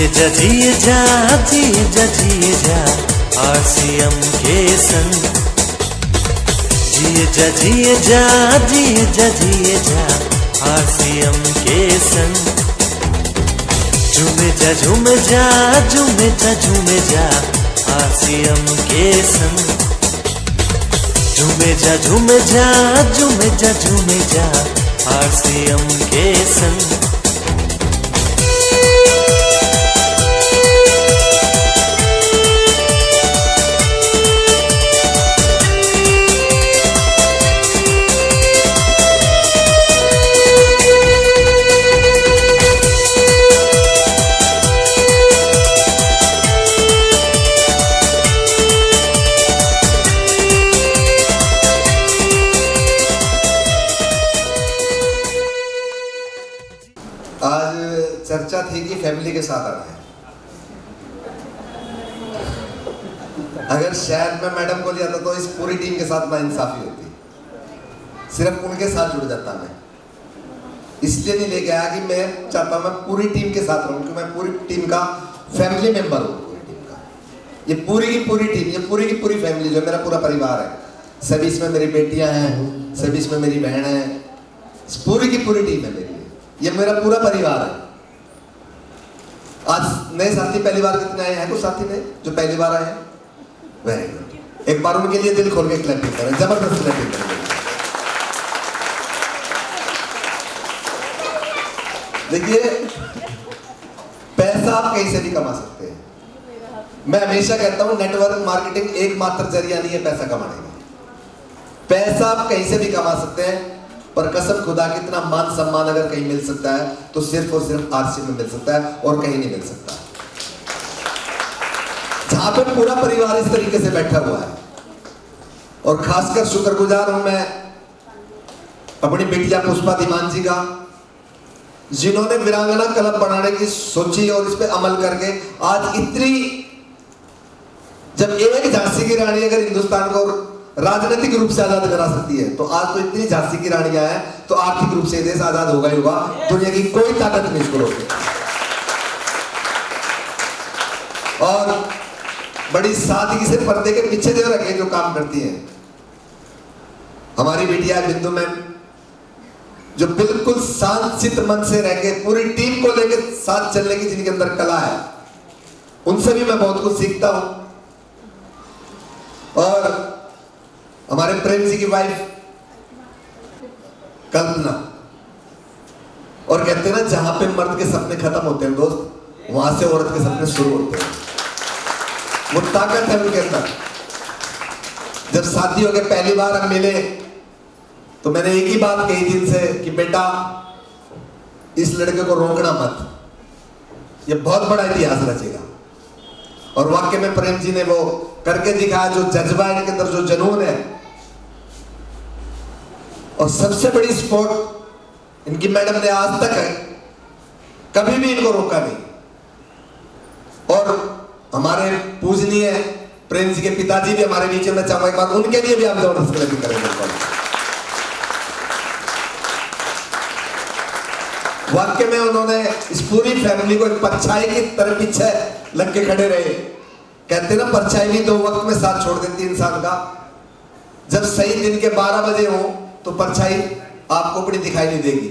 जिए जा RCM के संग। जिए जा RCM के संग। झूमे जा RCM के संग। झूमे जा RCM के संग। आज चर्चा थी कि फैमिली के साथ आना है। अगर शायद मैं मैडम को लिया था तो इस पूरी टीम के साथ नाइंसाफी होती, सिर्फ उनके साथ जुड़ जाता मैं। इसलिए नहीं लेके आया कि मैं चाहता हूं मैं पूरी टीम के साथ रहूं, क्योंकि मैं पूरी टीम का फैमिली मेंबर हूं। पूरी टीम का ये पूरी की पूरी टीम, ये पूरी की पूरी फैमिली जो मेरा पूरा परिवार है, सभी इसमें मेरी बेटियां हैं, सभी इसमें मेरी बहन है, पूरी की पूरी टीम है मेरी। ये मेरा पूरा परिवार है। आज नए साथी पहली बार कितने आए हैं? कुछ साथी ने जो पहली बार आए हैं, वेरी गुड। एक बार उनके लिए दिल खोल के क्लैपिंग करें, जबरदस्त क्लैपिंग करें। देखिए, पैसा आप कहीं से भी कमा सकते हैं। मैं हमेशा कहता हूं नेटवर्क मार्केटिंग एकमात्र जरिया नहीं है पैसा कमाने का। पैसा आप कहीं से भी कमा सकते हैं, पर कसम खुदा की इतना मान सम्मान अगर कहीं मिल सकता है तो सिर्फ और सिर्फ RCM में मिल सकता है, और कहीं नहीं मिल सकता। जहां पे पूरा परिवार इस तरीके से बैठा हुआ है, और खासकर शुक्रगुजार हूं मैं अपनी बेटिया पुष्पा धीमान जी का, जिन्होंने वीरांगना क्लब बनाने की सोची और इस पे अमल करके आज इतनी, जब एक झांसी की रानी अगर हिंदुस्तान को राजनीतिक रूप से आजाद करा सकती है, तो आज तो इतनी झांसी की रानियां हैं, तो आर्थिक रूप से देश आजाद होगा ही होगा। दुनिया की कोई ताकत नहीं इसको रोके। और बड़ी सादगी से पर्दे के पीछे जो रखे जो काम करती हैं हमारी बेटिया बिंदु मैम, जो बिल्कुल शांत मन से रह के पूरी टीम को लेकर साथ चलने की जिनके अंदर कला है, उनसे भी मैं बहुत कुछ सीखता हूं। और हमारे प्रेम जी की वाइफ कल्पना, और कहते हैं ना जहां पे मर्द के सपने खत्म होते हैं दोस्त, वहां से औरत के सपने शुरू होते हैं। वो ताकत है उनके अंदर। जब शादी हो के पहली बार हम मिले तो मैंने एक ही बात कही थी इनसे कि बेटा इस लड़के को रोकना मत, ये बहुत बड़ा इतिहास रचेगा। और वाकई में प्रेम जी ने वो करके दिखाया, जो जज्बा है इनके अंदर, जो जुनून है। और सबसे बड़ी सपोर्ट इनकी मैडम ने आज तक है, कभी भी इनको रोका नहीं। और हमारे पूजनीय प्रेम जी के पिताजी भी हमारे नीचे में, चाहूंगा एक बार उनके लिए भी आप जबरदस्त क्लैपिंग करेंगे। वाक्य में उन्होंने इस पूरी फैमिली को एक परछाई की तरह पीछे लग के खड़े रहे। कहते ना परछाई भी दो वक्त में साथ छोड़ देती इंसान का। जब सही दिन के 12 बजे हो तो परछाई आपको अपनी दिखाई नहीं देगी,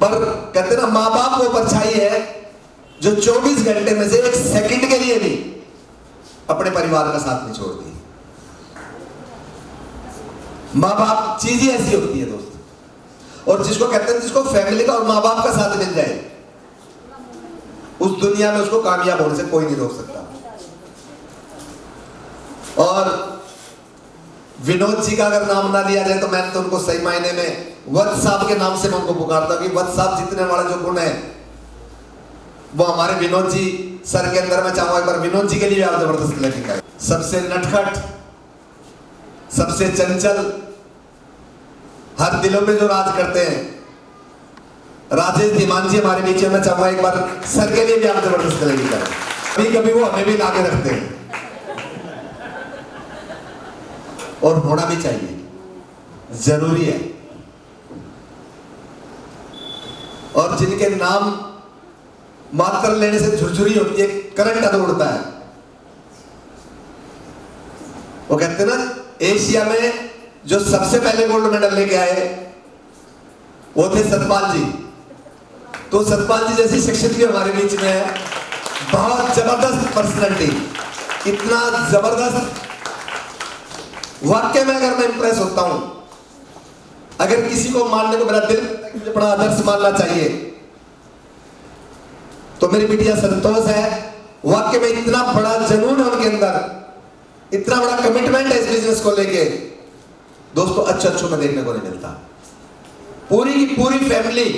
पर कहते ना माँ बाप वो परछाई है जो 24 घंटे में से 1 सेकंड के लिए भी अपने परिवार का साथ नहीं छोड़ती। माँ बाप चीज ही ऐसी होती है दोस्त। और जिसको कहते हैं, जिसको फैमिली का और माँ बाप का साथ मिल जाए, उस दुनिया में उसको कामयाब होने से कोई नहीं रोक सकता। और विनोद जी का अगर नाम ना लिया जाए तो मैंने तो उनको सही मायने में वत्स साहब के नाम से मैं उनको पुकारता हूं कि वत्स साहब जितने वाला जो गुण है वो हमारे विनोद जी सर के अंदर। मैं चाहूंगा एक बार विनोद जी के लिए आप जबरदस्त क्लैपिंग करें। सबसे नटखट, सबसे चंचल, हर दिलों में जो राज करते हैं, राजेश धीमान जी हमारे बीच में। मैं चाहूंगा एक बार सर के लिए भी आप जबरदस्त क्लैपिंग करें। कभी कभी वो हमें भी लाके रखते हैं, और होना भी चाहिए, जरूरी है। और जिनके नाम मात्र लेने से झुरझुरी होती है, करंट अंदर उड़ता है। वो कहते हैं ना, एशिया में जो सबसे पहले गोल्ड मेडल लेके आए वो थे सतपाल जी। तो सतपाल जी जैसी शख्सियत भी हमारे बीच में है, बहुत जबरदस्त पर्सनैलिटी, इतना जबरदस्त। वाकई में अगर मैं इंप्रेस होता हूं, अगर किसी को मानने को मेरा दिल करता है कि मुझे बड़ा आदर्श मानना चाहिए, तो मेरी बिटिया संतोष है। वाकई में इतना बड़ा जुनून है उनके अंदर, इतना बड़ा कमिटमेंट है इस बिजनेस को लेके, दोस्तों अच्छों में देखने को नहीं मिलता। पूरी की पूरी फैमिली,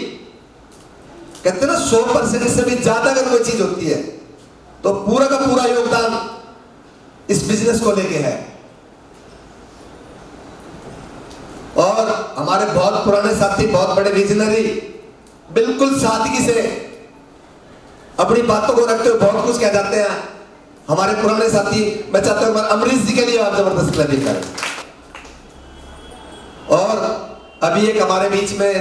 कहते हैं ना 100% से भी ज्यादा अगर कोई चीज होती है तो पूरा का पूरा योगदान इस बिजनेस को लेके है। और हमारे बहुत पुराने साथी, बहुत बड़े विजनरी, बिल्कुल सादगी से अपनी बातों को रखते हुए बहुत कुछ कह जाते हैं हमारे पुराने साथी। मैं चाहता हूं अमरीश जी के लिए आप जबरदस्त क्लैपिंग करें। और अभी एक हमारे बीच में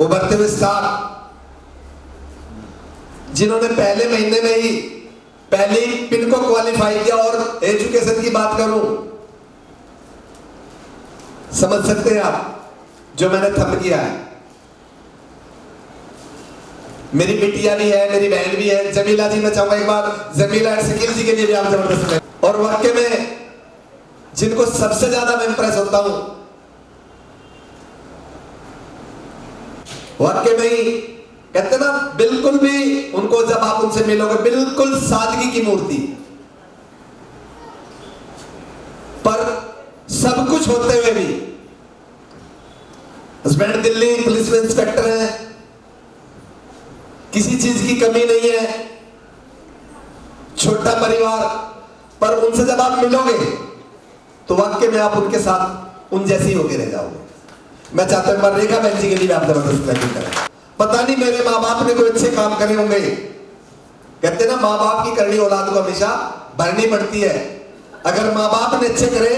उभरते हुए स्टार, जिन्होंने पहले महीने में ही पहली पिन को क्वालिफाई किया। और एजुकेशन की बात करूं, समझ सकते हैं आप जो मैंने थंब किया है। मेरी बिटिया भी है, मेरी बहन भी है, जमीला जी। मैं चाहूंगा एक बार जमीला एंड शकील जी के लिए भी आप जबरदस्त करें। और वाकई में जिनको सबसे ज्यादा मैं इंप्रेस होता हूं, वाकई में ही कहते ना, बिल्कुल भी उनको जब आप उनसे मिलोगे, बिल्कुल सादगी की मूर्ति, पर सब कुछ होते हुए भी हस्बैंड दिल्ली पुलिस में इंस्पेक्टर है, किसी चीज की कमी नहीं है, छोटा परिवार, पर उनसे जब आप मिलोगे तो वाकई में आप उनके साथ उन जैसे ही होके रह जाओगे। मैं चाहता हूं पर रेखा बहन जी के लिए आप जबरदस्त क्लैपिंग करें। पता नहीं मेरे माँ बाप ने कोई अच्छे काम करे होंगे। कहते ना, माँ बाप की करनी औलाद को हमेशा भरनी पड़ती है। अगर माँ बाप ने अच्छे करे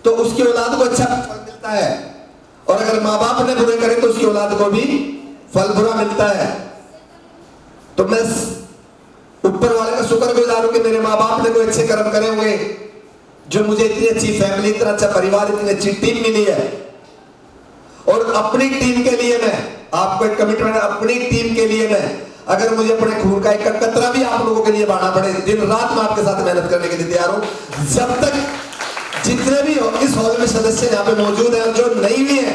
तो उसकी औलाद को अच्छा फल मिलता है, और अगर माँ बाप ने बुरे करे तो उसकी औलाद को भी फल बुरा मिलता है। तो मैं ऊपर वाले का शुक्रगुजार हूं कि मेरे माँ बाप ने कोई अच्छे कर्म करे हुए, जो मुझे इतनी अच्छी फैमिली, इतना अच्छा परिवार, इतनी अच्छी टीम मिली है। और अपनी टीम के लिए मैं आपको एक कमिटमेंट, अपनी टीम के लिए मैं, अगर मुझे अपने खून का एक कतरा भी आप लोगों के लिए बहाना पड़े, दिन रात मैं आपके साथ मेहनत करने के लिए तैयार हूं। जब तक जितने भी इस हॉल में सदस्य यहाँ पे मौजूद हैं और जो नहीं भी है,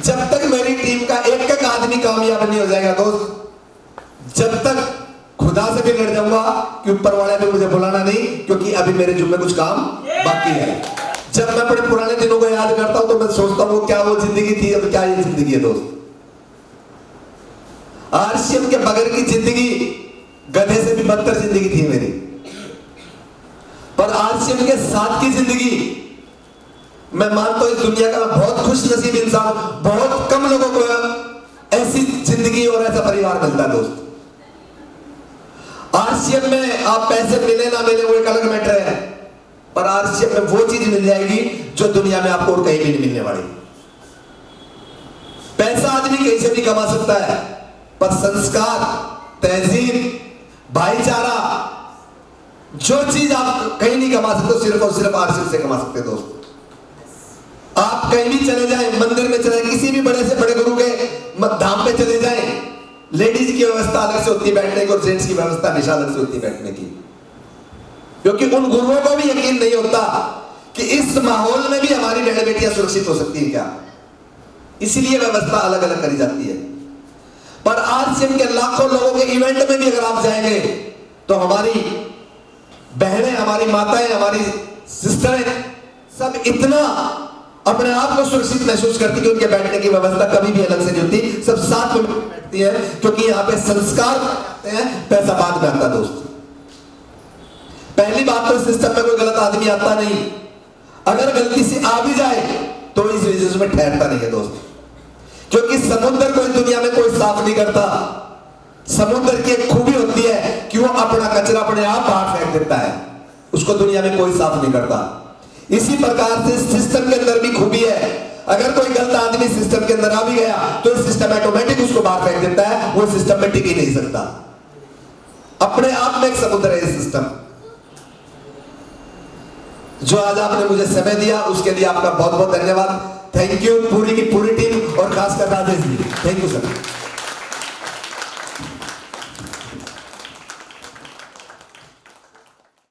जब तक मेरी टीम का एक एक आदमी कामयाब नहीं हो जाएगा दोस्त, जब तक खुदा से भी लड़ जाऊंगा कि ऊपर वाले ने मुझे बुलाना नहीं, क्योंकि अभी मेरे जुम्मे कुछ काम बाकी है। जब मैं अपने पुराने दिनों को याद करता हूं तो मैं सोचता हूं क्या वो जिंदगी थी, अब क्या ये जिंदगी है दोस्त। आरसीएम के बगैर की जिंदगी गधे से भी बदतर जिंदगी थी मेरी, पर आरसीएम के साथ की जिंदगी, मैं मानता हूं इस दुनिया का मैं बहुत खुश नसीब इंसान, बहुत कम लोगों को ऐसी जिंदगी और ऐसा परिवार मिलता है दोस्त। आरसीएम में आप पैसे मिले ना मिले वो एक अलग मैटर है, पर आरसीएम में वो चीज मिल जाएगी जो दुनिया में आपको और कहीं भी नहीं मिलने वाली। पैसा आदमी कहीं से भी कमा सकता है, पर संस्कार, तहजीब, भाईचारा, जो चीज आप कहीं नहीं कमा सकते, सिर्फ और सिर्फ आरसीएम से कमा सकते दोस्त। आप कहीं भी चले जाएं, मंदिर में चले, किसी भी बड़े से बड़े गुरु के धाम पे चले जाएं, लेडीज की व्यवस्था अलग से होती है बैठने की, और जेंट्स की व्यवस्था हमेशा अलग से होती है बैठने की, क्योंकि उन गुरुओं को भी यकीन नहीं होता कि इस माहौल में भी हमारी बहन बेटियां सुरक्षित हो सकती है क्या, इसलिए व्यवस्था अलग अलग करी जाती है। पर आरसीएम के लाखों लोगों के इवेंट में भी अगर आप जाएंगे तो हमारी बहनें, हमारी माताएं, हमारी सिस्टरें सब इतना अपने आप को सुरक्षित महसूस करती कि उनके बैठने की व्यवस्था कभी भी अलग से नहीं होती, सब साथ में बैठती है, क्योंकि यहाँ पे संस्कार आते हैं, पैसा बाद में आता दोस्त। पहली बात तो सिस्टम में कोई गलत आदमी आता नहीं, अगर गलती से आ भी जाए तो इस बिजनेस में ठहरता नहीं है दोस्त, क्योंकि समुद्र को इस दुनिया में कोई साफ नहीं करता। समुद्र की एक खूबी होती है कि वो अपना कचरा अपने आप बाहर फेंक देता है, उसको दुनिया में कोई साफ नहीं करता। इसी प्रकार से सिस्टम के अंदर भी खूबी है, अगर कोई गलत आदमी सिस्टम के अंदर आ भी गया तो सिस्टम ऑटोमेटिक उसको बाहर फेंक देता है, वो सिस्टम में टिक ही नहीं सकता। अपने आप में एक समुद्र है ये सिस्टम। जो आज आपने मुझे समय दिया उसके लिए आपका बहुत बहुत धन्यवाद। थैंक यू पूरी की पूरी टीम और खासकर Rajesh ji, thank you sir.